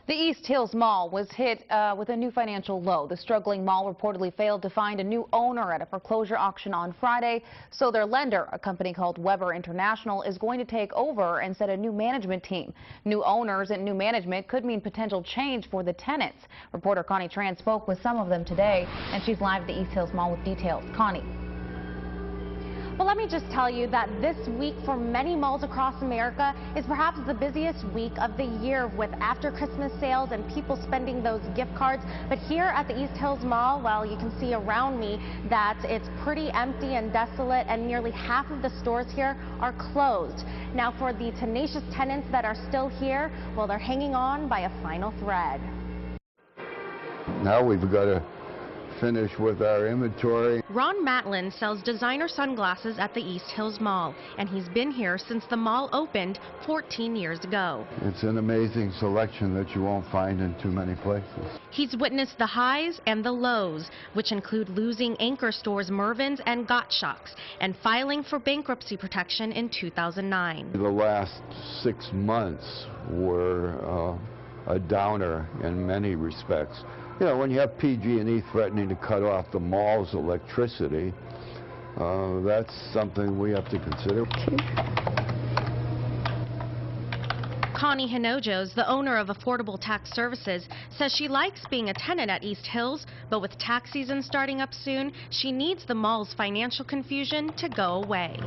The East Hills Mall was hit with a new financial low. The struggling mall reportedly failed to find a new owner at a foreclosure auction on Friday, so their lender, a company called Weber International, is going to take over and set a new management team. New owners and new management could mean potential change for the tenants. Reporter Connie Tran spoke with some of them today, and she's live at the East Hills Mall with details. Connie. Well, let me just tell you that this week for many malls across America is perhaps the busiest week of the year, with after Christmas sales and people spending those gift cards. But here at the East Hills Mall, well, you can see around me that it's pretty empty and desolate, and nearly half of the stores here are closed. Now, for the tenacious tenants that are still here, well, they're hanging on by a final thread. Now we've got to finish with our inventory. Ron Matlin sells designer sunglasses at the East Hills Mall, and he's been here since the mall opened 14 years ago. It's an amazing selection that you won't find in too many places. He's witnessed the highs and the lows, which include losing anchor stores Mervyn's and Gottschalk's and filing for bankruptcy protection in 2009. The last 6 months were a downer in many respects. You know, when you have PG&E threatening to cut off the mall's electricity, that's something we have to consider. Connie Hinojos, the owner of Affordable Tax Services, says she likes being a tenant at East Hills, but with tax season starting up soon, she needs the mall's financial confusion to go away.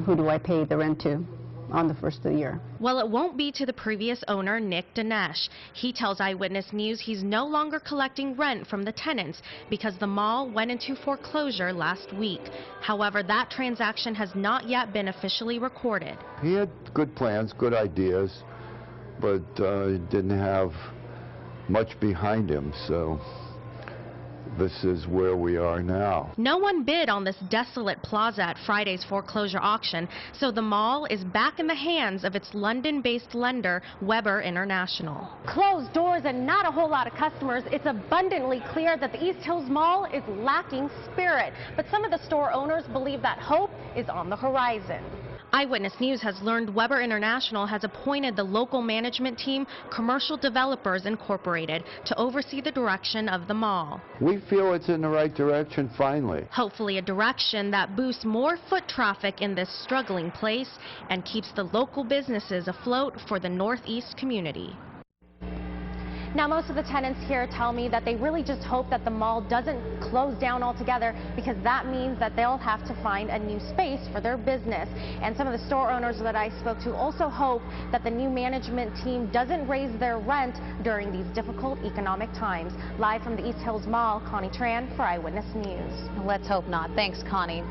Who do I pay the rent to on the first of the year? Well, it won't be to the previous owner, Nick Dinesh. He tells Eyewitness News he's no longer collecting rent from the tenants because the mall went into foreclosure last week. However, that transaction has not yet been officially recorded. He had good plans, good ideas, but didn't have much behind him, so this is where we are now. No one bid on this desolate plaza at Friday's foreclosure auction, so the mall is back in the hands of its London-based lender, Weber International. Closed doors and not a whole lot of customers, it's abundantly clear that the East Hills Mall is lacking spirit. But some of the store owners believe that hope is on the horizon. Eyewitness News has learned Weber International has appointed the local management team, Commercial Developers Incorporated, to oversee the direction of the mall. We feel it's in the right direction finally. Hopefully a direction that boosts more foot traffic in this struggling place and keeps the local businesses afloat for the Northeast community. Now, most of the tenants here tell me that they really just hope that the mall doesn't close down altogether, because that means that they'll have to find a new space for their business. And some of the store owners that I spoke to also hope that the new management team doesn't raise their rent during these difficult economic times. Live from the East Hills Mall, Connie Tran for Eyewitness News. Let's hope not. Thanks, Connie.